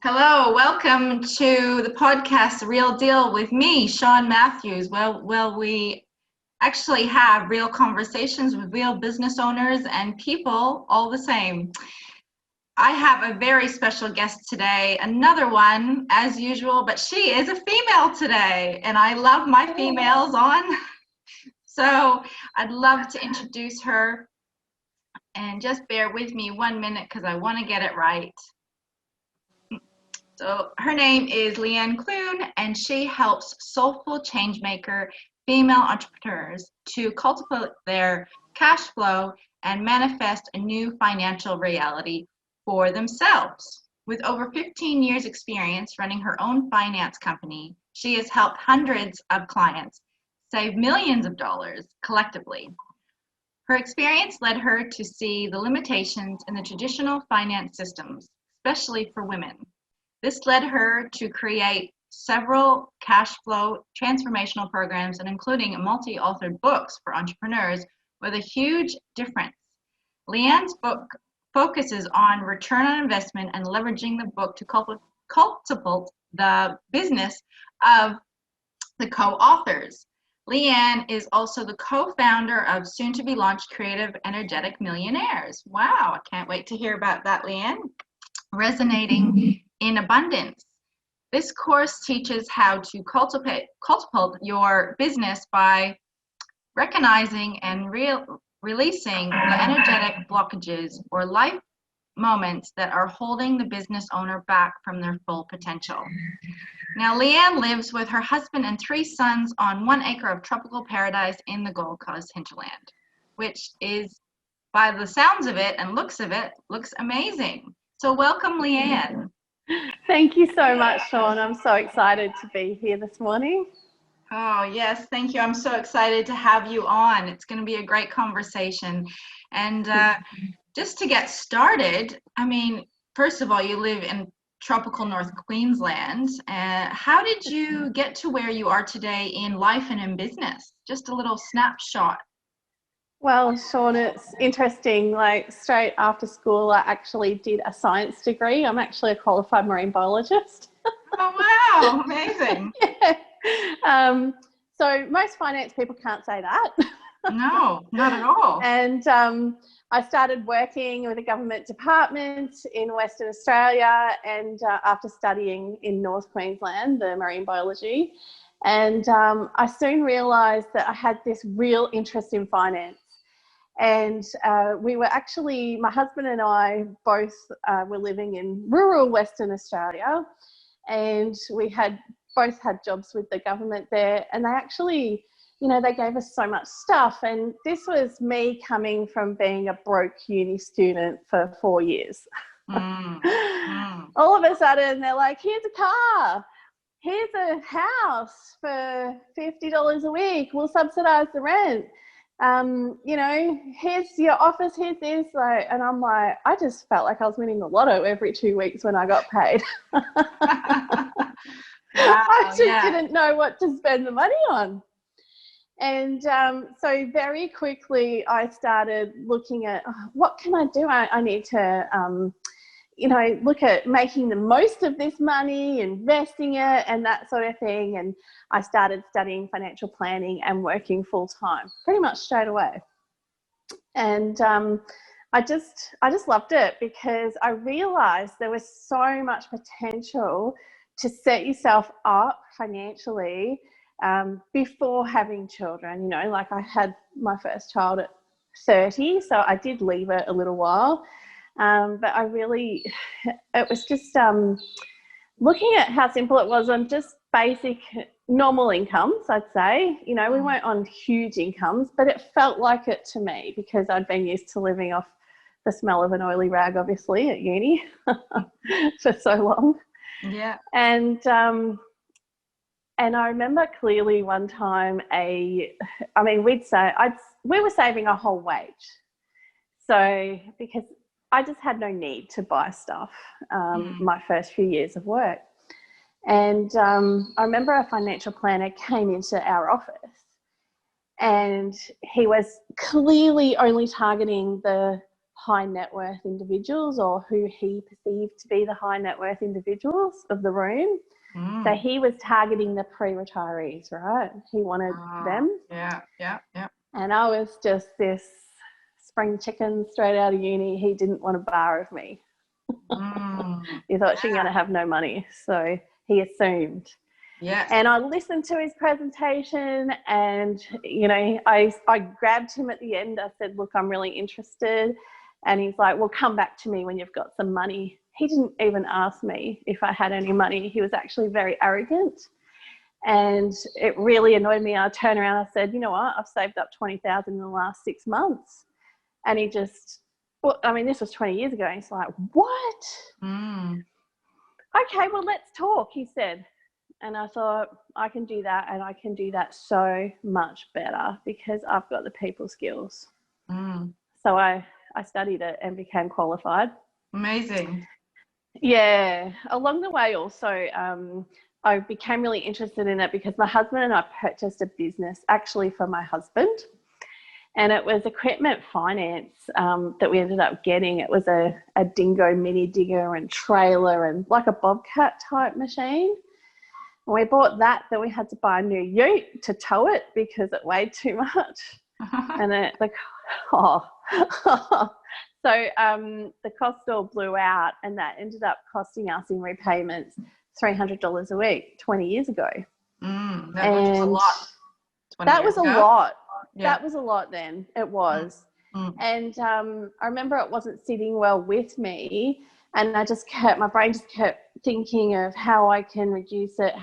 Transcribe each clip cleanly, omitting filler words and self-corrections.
Hello, welcome to the podcast, The Real Deal with me, Sean Matthews. Well, we actually have real conversations with real business owners and people all the same. I have a very special guest today, another one as usual, but she is a female today, and I love my females on. So I'd love to introduce her, and just bear with me 1 minute because I want to get it right. So her name is Leanne Clune, and she helps soulful changemaker female entrepreneurs to cultivate their cash flow and manifest a new financial reality for themselves. With over 15 years experience running her own finance company, she has helped hundreds of clients save millions of dollars collectively. Her experience led her to see the limitations in the traditional finance systems, especially for women. This led her to create several cash flow transformational programs and including multi-authored books for entrepreneurs with a huge difference. Leanne's book focuses on return on investment and leveraging the book to catapult the business of the co-authors. Leanne is also the co-founder of soon-to-be-launched Creative Energetic Millionaires. Wow, I can't wait to hear about that, Leanne. Resonating in abundance. This course teaches how to catapult your business by recognizing and releasing the energetic blockages or life moments that are holding the business owner back from their full potential. Now, Leanne lives with her husband and 3 sons on 1 acre of tropical paradise in the Gold Coast Hinterland, which is, by the sounds of it and looks of it, looks amazing. So welcome, Leanne. Thank you so much, Sean. I'm so excited to be here this morning. Oh, yes, thank you. I'm so excited to have you on. It's going to be a great conversation. And just to get started, I mean, first of all, you live in tropical North Queensland. How did you get to where you are today in life and in business? Just a little snapshot. Well, Sean, it's interesting. Like straight after school, I actually did a science degree. I'm actually a qualified marine biologist. Oh, wow. Amazing. Yeah. So most finance people can't say that. No, not at all. And I started working with a government department in Western Australia and after studying in North Queensland, the marine biology. And I soon realised that I had this real interest in finance. And we were actually, my husband and I both were living in rural Western Australia, and we both had jobs with the government there, and they actually, you know, they gave us so much stuff. And this was me coming from being a broke uni student for 4 years. All of a sudden they're like, here's a car, here's a house for $50 a week, we'll subsidise the rent. You know, here's your office, here's this, like, and I'm like, I just felt like I was winning the lotto every 2 weeks when I got paid. Wow, I just didn't know what to spend the money on. And so very quickly I started looking at what can I do? I need to, you know, look at making the most of this money, investing it and that sort of thing. And I started studying financial planning and working full time pretty much straight away. And I just loved it because I realized there was so much potential to set yourself up financially before having children. You know, like I had my first child at 30, so I did leave it a little while. But I really, it was just looking at how simple it was on just basic normal incomes, I'd say. You know, we weren't on huge incomes, but it felt like it to me because I'd been used to living off the smell of an oily rag, obviously, at uni for so long. Yeah. And I remember clearly one time we were saving a whole wage. So because I just had no need to buy stuff my first few years of work. And I remember a financial planner came into our office and he was clearly only targeting the high net worth individuals, or who he perceived to be the high net worth individuals of the room. So he was targeting the pre-retirees, right? He wanted them. Yeah. And I was just this spring chicken straight out of uni. He didn't want a bar of me. He thought she's going to have no money. So he assumed. Yes. And I listened to his presentation, and, you know, I grabbed him at the end. I said, look, I'm really interested. And he's like, well, come back to me when you've got some money. He didn't even ask me if I had any money. He was actually very arrogant. And it really annoyed me. I turned around, I said, you know what? I've saved up $20,000 in the last 6 months. And he just, well, I mean, this was 20 years ago. And he's like, what? Okay, well, let's talk, he said. And I thought, I can do that, and I can do that so much better because I've got the people skills. So I studied it and became qualified. Amazing. Yeah. Along the way also, I became really interested in it because my husband and I purchased a business actually for my husband. And it was equipment finance that we ended up getting. It was a dingo mini digger and trailer and like a bobcat type machine. And we bought that, then we had to buy a new ute to tow it because it weighed too much. And so the cost all blew out, and that ended up costing us in repayments $300 a week 20 years ago. That was a lot. That was a lot. Yeah. That was a lot then. It was. And I remember it wasn't sitting well with me, and my brain just kept thinking of how I can reduce it,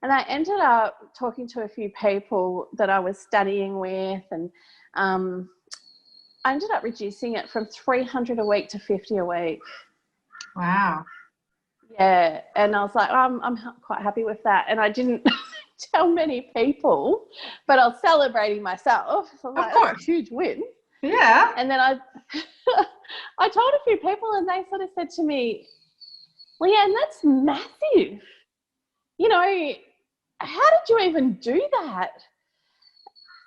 And I ended up talking to a few people that I was studying with, and I ended up reducing it from $300 a week to $50 a week. Wow. Yeah. And I was like, I'm quite happy with that. And I didn't tell many people, but I was celebrating myself. So I was like, that's a huge win. Yeah. And then I told a few people, and they sort of said to me, Leanne, that's massive. You know, how did you even do that?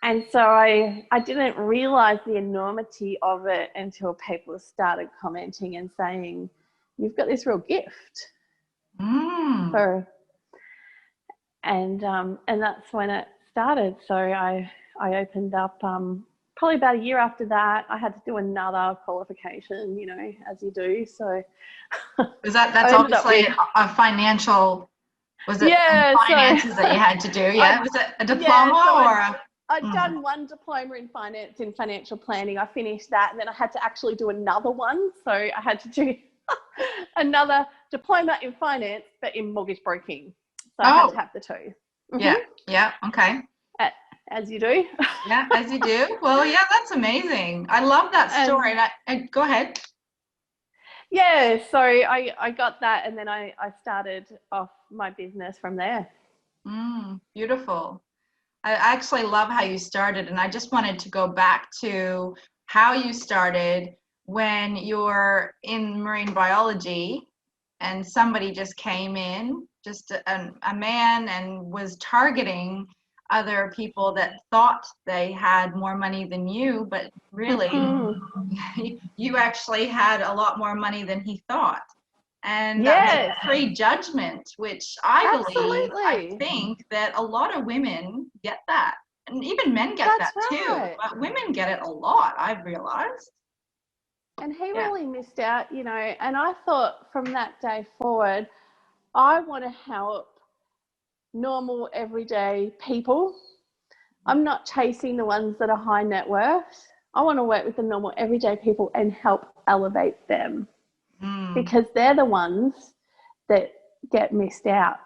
And so I didn't realize the enormity of it until people started commenting and saying, you've got this real gift. And that's when it started. So I opened up, probably about a year after that. I had to do another qualification, you know, as you do. So that's obviously a financial, was it finances that you had to do? Yeah. Was it a diploma I'd done one diploma in finance, in financial planning. I finished that, and then I had to actually do another one. So I had to do another diploma in finance, but in mortgage broking. So I had to have the two. Yeah. Okay. As you do. Yeah, as you do. Well, yeah, that's amazing. I love that story. And go ahead. Yeah, so I got that, and then I started off my business from there. Beautiful. I actually love how you started, and I just wanted to go back to how you started when you're in marine biology and somebody just came in, just a man, and was targeting other people that thought they had more money than you, but really you actually had a lot more money than he thought. And that's pre-judgment, which I think that a lot of women get that. And even men get that too. But women get it a lot, I've realized. And he really missed out, you know. And I thought from that day forward, I want to help normal, everyday people. I'm not chasing the ones that are high net worth. I want to work with the normal, everyday people and help elevate them. Because they're the ones that get missed out,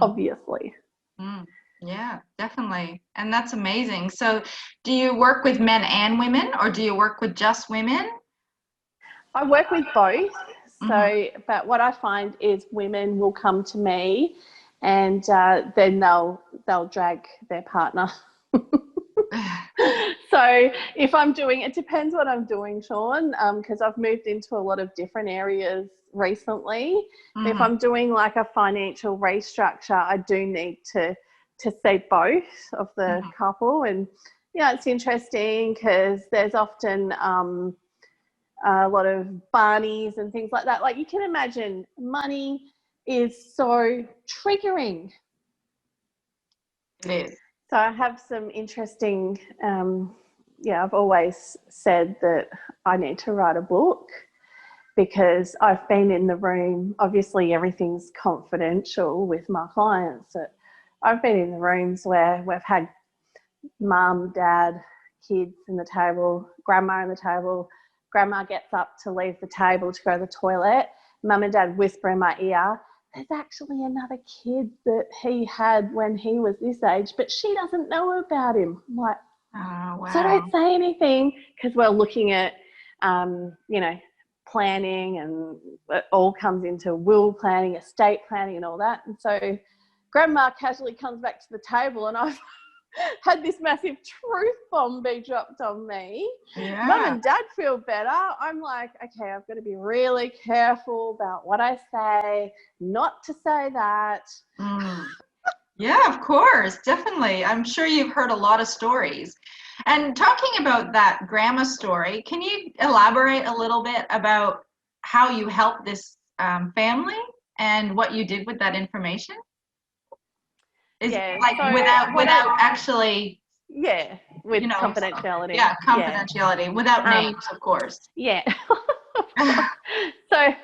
obviously. Yeah, definitely. And that's amazing. So do you work with men and women, or do you work with just women? I work with both. So, but what I find is women will come to me, and then they'll drag their partner. So if I'm doing, it depends what I'm doing, Sean, because I've moved into a lot of different areas recently. If I'm doing like a financial restructure, I do need to see both of the couple, and yeah, it's interesting because there's often a lot of Barneys and things like that. Like you can imagine, money is so triggering. It is. So I have some interesting, I've always said that I need to write a book because I've been in the room, obviously everything's confidential with my clients. But I've been in the rooms where we've had mum, dad, kids in the table, grandma in the table. Grandma gets up to leave the table to go to the toilet. Mum and dad whisper in my ear, there's actually another kid that he had when he was this age, but she doesn't know about him. I'm like, oh, wow. So don't say anything because we're looking at, planning, and it all comes into will planning, estate planning and all that. And so grandma casually comes back to the table and I've had this massive truth bomb be dropped on me. Yeah. Mum and dad feel better. I'm like, okay, I've got to be really careful about what I say, not to say that. Yeah, of course, definitely. I'm sure you've heard a lot of stories. And talking about that grandma story, can you elaborate a little bit about how you helped this family and what you did with that information? Like so without actually, with confidentiality. Confidentiality, without names, of course. Yeah. So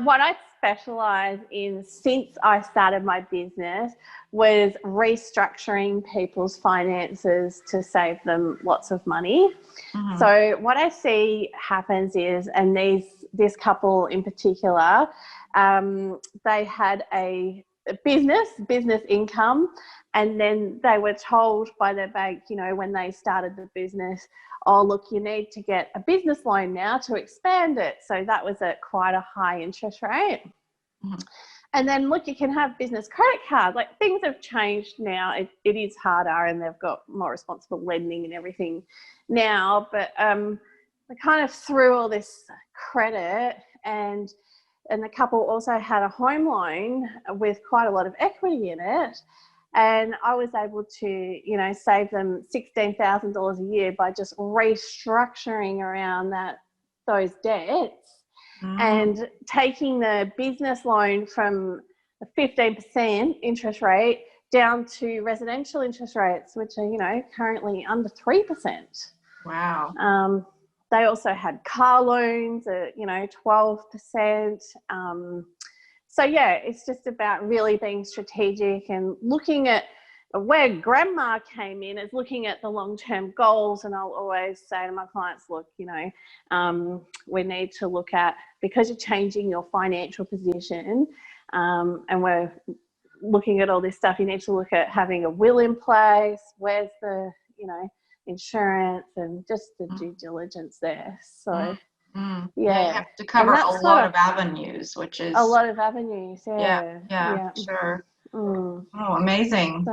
what I specialize in since I started my business was restructuring people's finances to save them lots of money. Mm-hmm. So what I see happens is, and this couple in particular, they had a business income, and then they were told by their bank, when they started the business, oh, look, you need to get a business loan now to expand it. So that was at quite a high interest rate. Mm-hmm. And then, look, you can have business credit cards. Like, things have changed now. It is harder, and they've got more responsible lending and everything now. But they kind of threw all this credit, and the couple also had a home loan with quite a lot of equity in it. And I was able to, save them $16,000 a year by just restructuring around those debts and taking the business loan from a 15% interest rate down to residential interest rates, which are, currently under 3%. Wow. They also had car loans at, 12%. So, it's just about really being strategic and looking at where grandma came in, is looking at the long-term goals. And I'll always say to my clients, look, we need to look at, because you're changing your financial position, and we're looking at all this stuff, you need to look at having a will in place. Where's the, insurance, and just the due diligence there. So... you have to cover a lot of avenues, which is a lot of avenues. Sure. Oh, amazing.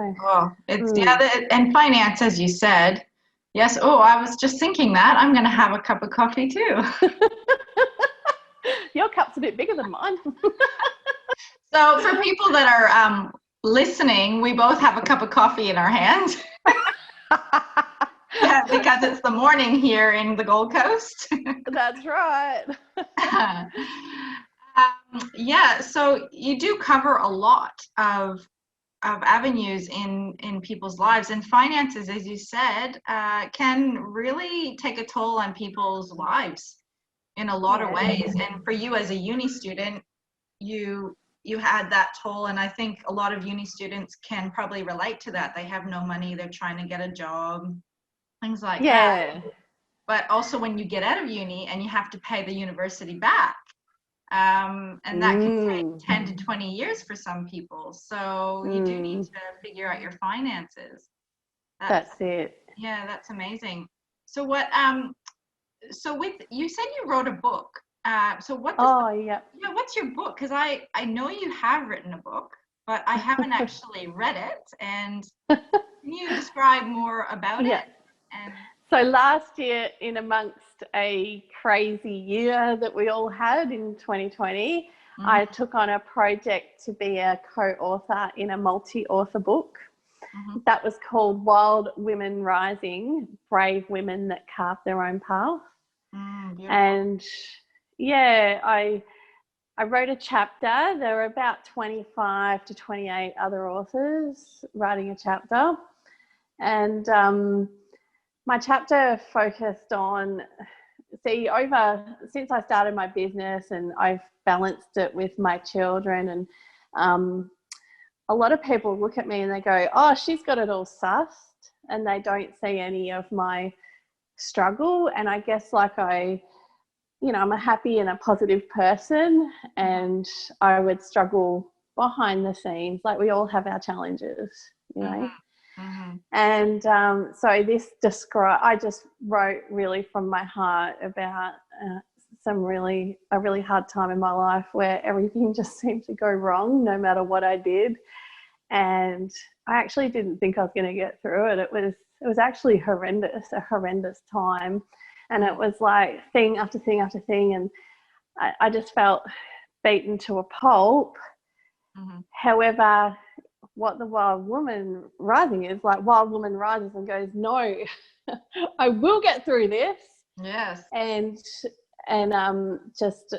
And finance, as you said. Yes. Oh, I was just thinking that I'm going to have a cup of coffee too. Your cup's a bit bigger than mine. So for people that are listening, we both have a cup of coffee in our hands. Yeah, because it's the morning here in the Gold Coast. That's right. So you do cover a lot of avenues in people's lives, and finances, as you said, can really take a toll on people's lives in a lot of ways. And for you as a uni student, you had that toll, and I think a lot of uni students can probably relate to that. They have no money, they're trying to get a job, things like that. But also when you get out of uni and you have to pay the university back, and that can take 10 to 20 years for some people. So you do need to figure out your finances. That's it. Yeah, that's amazing. So what, you said you wrote a book. So what does what's your book? Because I know you have written a book, but I haven't actually read it. And can you describe more about it? So last year, in amongst a crazy year that we all had in 2020, I took on a project to be a co-author in a multi-author book. Mm-hmm. That was called Wild Women Rising, Brave Women That Carve Their Own Path. Beautiful. And yeah, I wrote a chapter. There were about 25 to 28 other authors writing a chapter. And my chapter focused on, since I started my business and I've balanced it with my children, and a lot of people look at me and they go, oh, she's got it all sussed, and they don't see any of my struggle. And I guess I'm a happy and a positive person, and I would struggle behind the scenes. Like, we all have our challenges, you know. Mm-hmm. And so I just wrote really from my heart about a really hard time in my life where everything just seemed to go wrong no matter what I did. And I actually didn't think I was going to get through it. It was actually a horrendous time. And it was like thing after thing after thing. And I just felt beaten to a pulp. Mm-hmm. However, what the Wild Woman Rising is, like, Wild Woman rises and goes, no, I will get through this. Yes. And just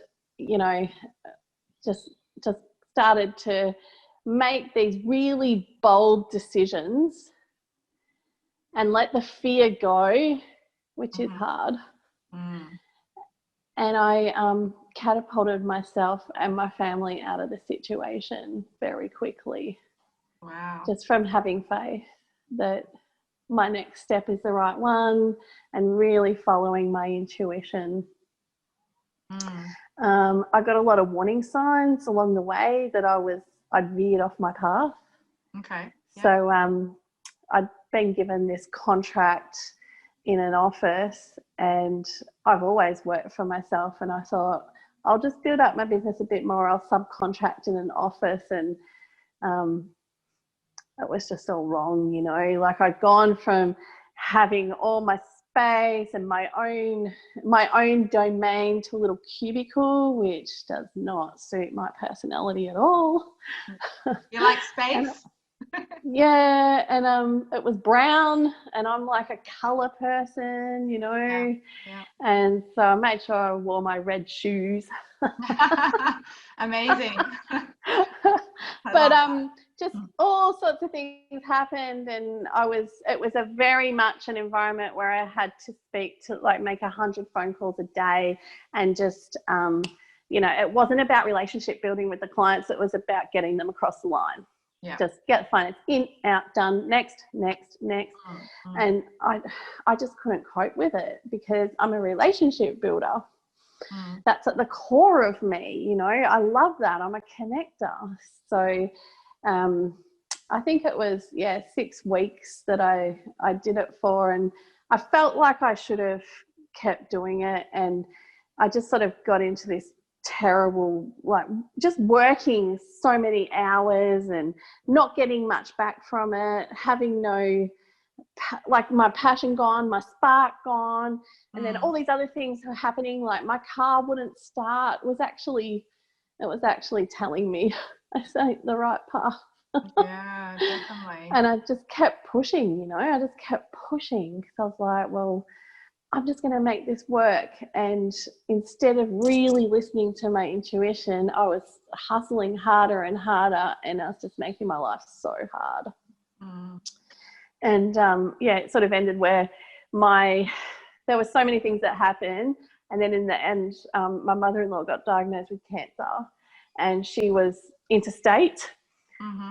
started to make these really bold decisions and let the fear go, which is hard. And I catapulted myself and my family out of the situation very quickly. Wow. Just from having faith that my next step is the right one and really following my intuition. I got a lot of warning signs along the way that I'd veered off my path. Okay. Yep. So I'd been given this contract in an office, and I've always worked for myself, and I thought, I'll just build up my business a bit more. I'll subcontract in an office, and it was just all wrong, you know. Like, I'd gone from having all my space and my own domain to a little cubicle, which does not suit my personality at all. You like space? Yeah, and it was brown, and I'm like a colour person, you know. Yeah. And so I made sure I wore my red shoes. Amazing. But just all sorts of things happened, and it was a very much an environment where I had to make 100 phone calls a day, and just it wasn't about relationship building with the clients, it was about getting them across the line. Yeah. Just get finance in, out, done, next. And I just couldn't cope with it because I'm a relationship builder. That's at the core of me, you know. I love that. I'm a connector. So I think it was 6 weeks that I did it for, and I felt like I should have kept doing it, and I just sort of got into this terrible, like, just working so many hours and not getting much back from it, having my passion gone, my spark gone, and then all these other things were happening, like my car wouldn't start. It was actually telling me this ain't the right path. Yeah, definitely. And I just kept pushing, you know. I just kept pushing because I was like, well, I'm just going to make this work. And instead of really listening to my intuition, I was hustling harder and harder, and I was just making my life so hard. And it sort of ended where there were so many things that happened, and then in the end, my mother-in-law got diagnosed with cancer, and she was interstate,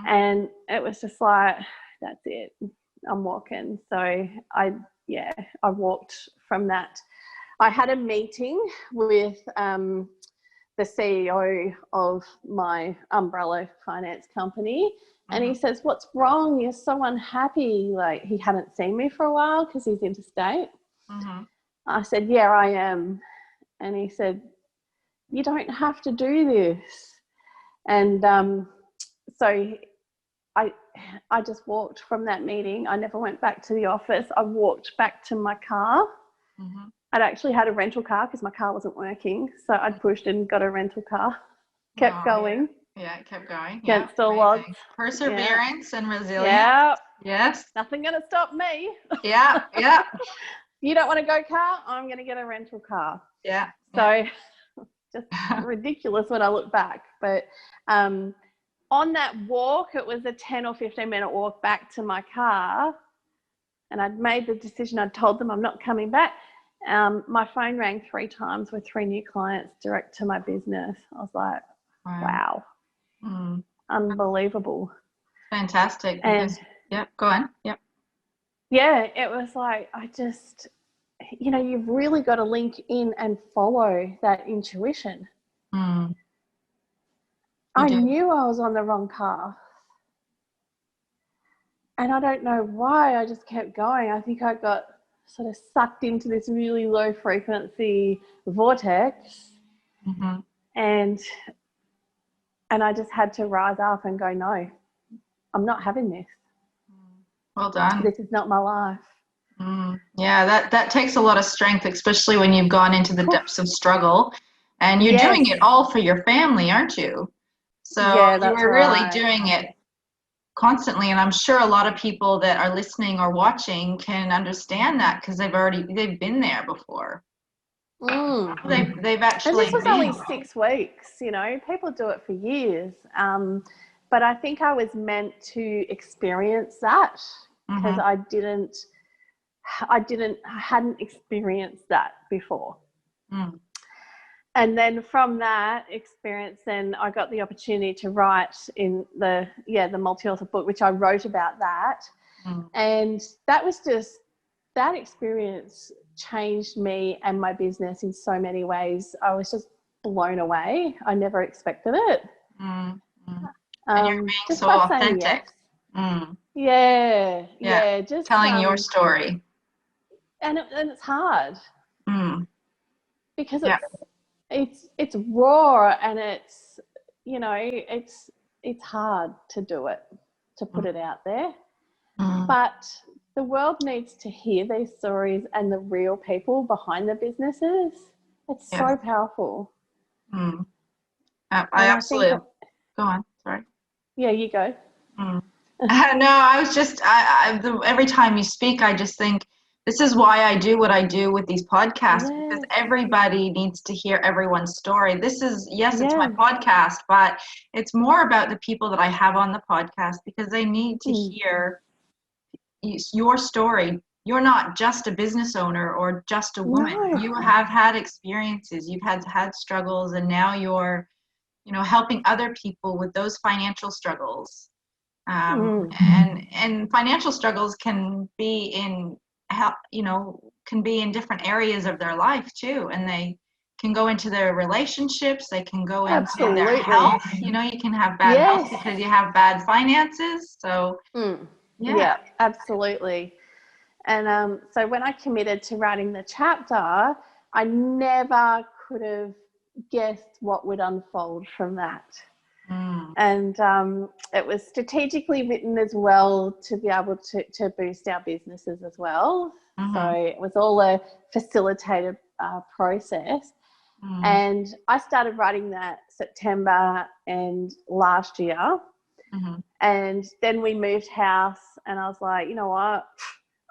and it was just like, that's it, I'm walking. So I walked from that. I had a meeting with the CEO of my umbrella finance company, and he says, what's wrong? You're so unhappy. Like, he hadn't seen me for a while because he's interstate. I said, yeah, I am. And he said, you don't have to do this. And so I just walked from that meeting. I never went back to the office. I walked back to my car. I'd actually had a rental car because my car wasn't working. So I'd pushed and got a rental car, kept going. Yeah, it kept going. Against all odds. Perseverance and resilience. Yeah, Yes. Nothing going to stop me. Yeah. Yeah. You don't want to go car? I'm going to get a rental car. Yeah. So just ridiculous when I look back. But on that walk, it was a 10 or 15-minute walk back to my car. And I'd made the decision. I'd told them I'm not coming back. My phone rang 3 times with 3 new clients direct to my business. I was like, wow. Unbelievable. Fantastic. And yeah, go on. Yep. Yeah, it was like, I just, you've really got to link in and follow that intuition. I knew I was on the wrong path. And I don't know why, I just kept going. I think I got sort of sucked into this really low frequency vortex. And I just had to rise up and go, no, I'm not having this. Well done. This is not my life. Yeah, that takes a lot of strength, especially when you've gone into the depths of struggle, and you're doing it all for your family, aren't you? So you were really doing it constantly, and I'm sure a lot of people that are listening or watching can understand that because they've been there before. They've actually. And this was only 6 weeks. People do it for years, but I think I was meant to experience that because I hadn't experienced that before. And then from that experience, then I got the opportunity to write in the Multiauthor book, which I wrote about that. And that was just, that experience changed me and my business in so many ways. I was just blown away. I never expected it. And you're being so authentic. Yeah. Just telling your story. And it's hard because it's raw and it's it's hard to do it, to put it out there. But the world needs to hear these stories and the real people behind the businesses. It's so powerful. I absolutely. Go on. Sorry. Yeah, you go. No, I was just, every time you speak, I just think this is why I do what I do with these podcasts, because everybody needs to hear everyone's story. This is, it's my podcast, but it's more about the people that I have on the podcast because they need to hear your story. You're not just a business owner or just a woman. No. You have had experiences, you've had struggles, and now you're, helping other people with those financial struggles. And financial struggles can be in different areas of their life too, and they can go into their relationships, they can go into their health. You can have bad health because you have bad finances. So yeah, absolutely. And so when I committed to writing the chapter, I never could have guessed what would unfold from that. And it was strategically written as well to be able to boost our businesses as well. So it was all a facilitated process. And I started writing that September and last year. And then we moved house and I was like, you know what?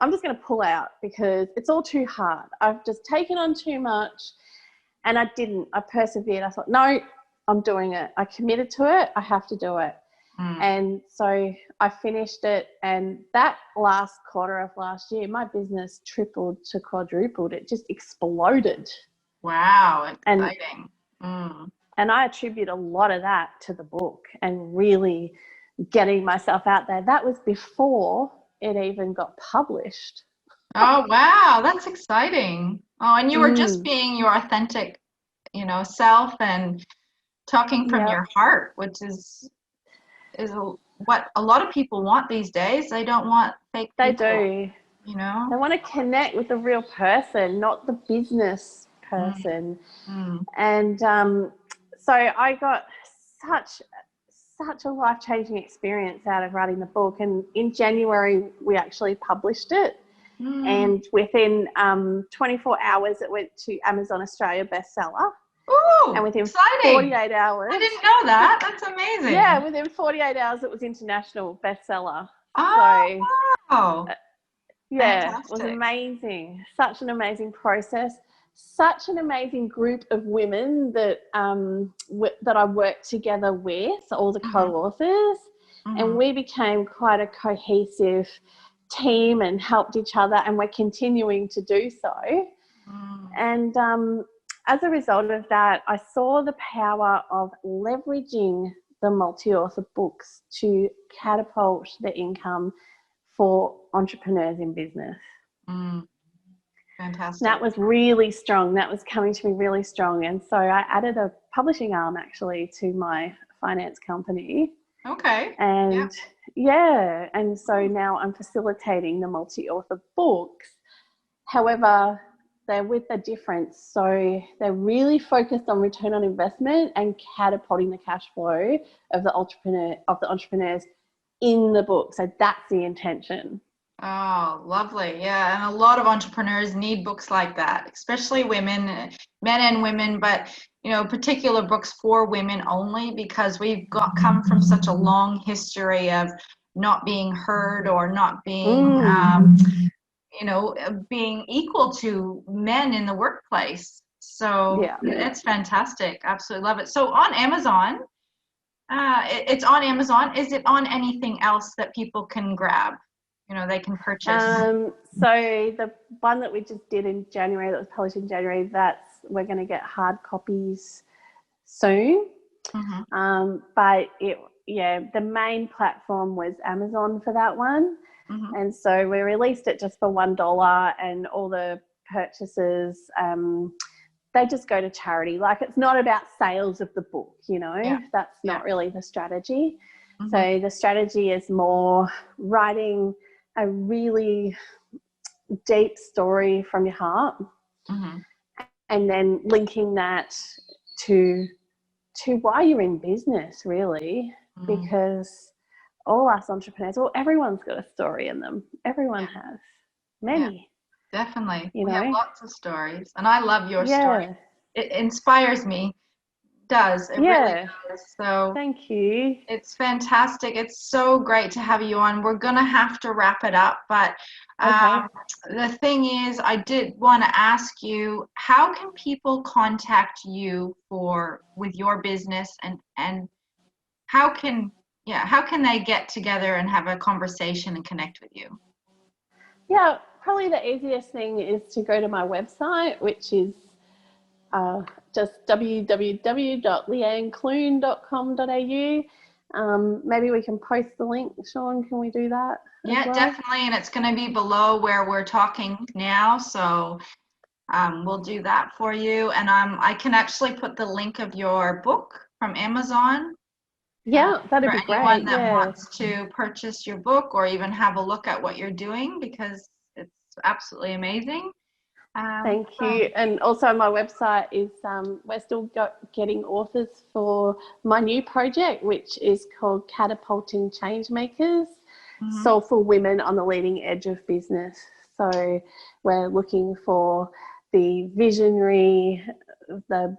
I'm just going to pull out because it's all too hard. I've just taken on too much. And I didn't. I persevered. I thought, no, I'm doing it. I committed to it. I have to do it. And so I finished it. And that last quarter of last year, my business tripled to quadrupled. It just exploded. Wow. Exciting. And I attribute a lot of that to the book and really getting myself out there. That was before it even got published. Oh, wow. That's exciting. Oh, and you were just being your authentic, self and talking from your heart, which is what a lot of people want these days. They don't want fake people. They do. They want to connect with the real person, not the business person. And so I got such a life-changing experience out of writing the book. And in January, we actually published it. And within 24 hours, it went to Amazon Australia bestseller. Ooh, and within exciting. 48 hours. I didn't know that. That's amazing. Yeah, within 48 hours, it was international bestseller. So wow. yeah, it was Fantastic. amazing. Such an amazing process. Such an amazing group of women that that I worked together with, all the co-authors, and we became quite a cohesive team and helped each other, and we're continuing to do so. And as a result of that, I saw the power of leveraging the multi-author books to catapult the income for entrepreneurs in business. Fantastic. That was really strong. That was coming to me really strong. And so I added a publishing arm actually to my finance company. Okay. And yeah, and so now I'm facilitating the multi-author books. However, they're with a difference. So they're really focused on return on investment and catapulting the cash flow of the entrepreneurs in the book. So that's the intention. Oh, lovely. Yeah. And a lot of entrepreneurs need books like that, especially women, men and women, but particular books for women only, because we've come from such a long history of not being heard or not being, being equal to men in the workplace. So it's fantastic. Absolutely love it. So on Amazon, it's on Amazon. Is it on anything else that people can grab? They can purchase. So the one that we just did in January, that was published in January, we're going to get hard copies soon. But the main platform was Amazon for that one. And so we released it just for $1, and all the purchases, they just go to charity. Like, it's not about sales of the book, that's not really the strategy. So the strategy is more writing a really deep story from your heart, and then linking that to why you're in business, really, because all us entrepreneurs, everyone's got a story in them. Everyone has many. Yeah, definitely. We have lots of stories, and I love your story. It inspires me. Does it really does. So thank you. It's fantastic. It's so great to have you on. We're gonna have to wrap it up, but the thing is, I did want to ask you, how can people contact you with your business, and how can they get together and have a conversation and connect with you? Yeah, probably the easiest thing is to go to my website, which is just www.leanneclune.com.au. Maybe we can post the link. Sean, can we do that? Yeah, definitely. And it's going to be below where we're talking now. So we'll do that for you. And I can actually put the link of your book from Amazon. Yeah, that'd be great. For anyone that wants to purchase your book or even have a look at what you're doing, because it's absolutely amazing. Thank you. And also my website is, we're still getting authors for my new project, which is called Catapulting Changemakers, Soulful Women on the Leading Edge of Business. So we're looking for the visionary, the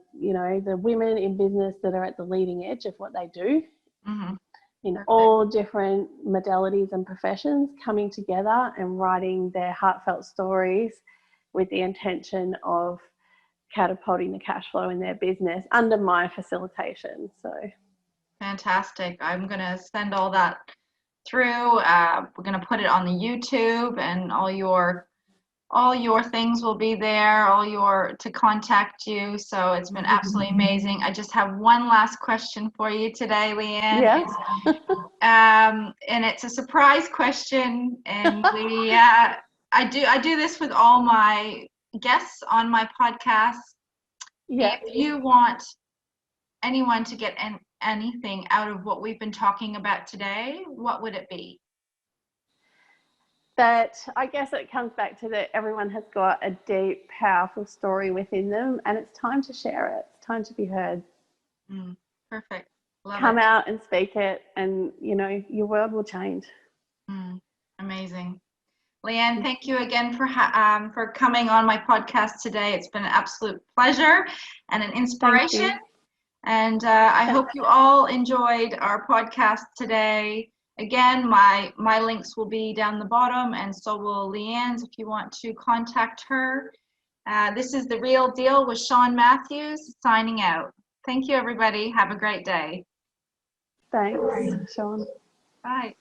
women in business that are at the leading edge of what they do, in all different modalities and professions, coming together and writing their heartfelt stories with the intention of catapulting the cash flow in their business under my facilitation. So fantastic. I'm going to send all that through. We're going to put it on the YouTube, and all your things will be there, to contact you. So it's been absolutely amazing. I just have one last question for you today, Leanne. Yes. And it's a surprise question, and I do this with all my guests on my podcast. If you want anyone to get anything out of what we've been talking about today, what would it be? That I guess it comes back to that everyone has got a deep, powerful story within them, and it's time to share it. It's time to be heard. Perfect. Come out and speak it, and your world will change. Amazing. Leanne, thank you again for coming on my podcast today. It's been an absolute pleasure and an inspiration. And I hope you all enjoyed our podcast today. Again, my links will be down the bottom, and so will Leanne's if you want to contact her. This is The Real Deal with Sean Matthews, signing out. Thank you, everybody. Have a great day. Thanks, Sean. Bye.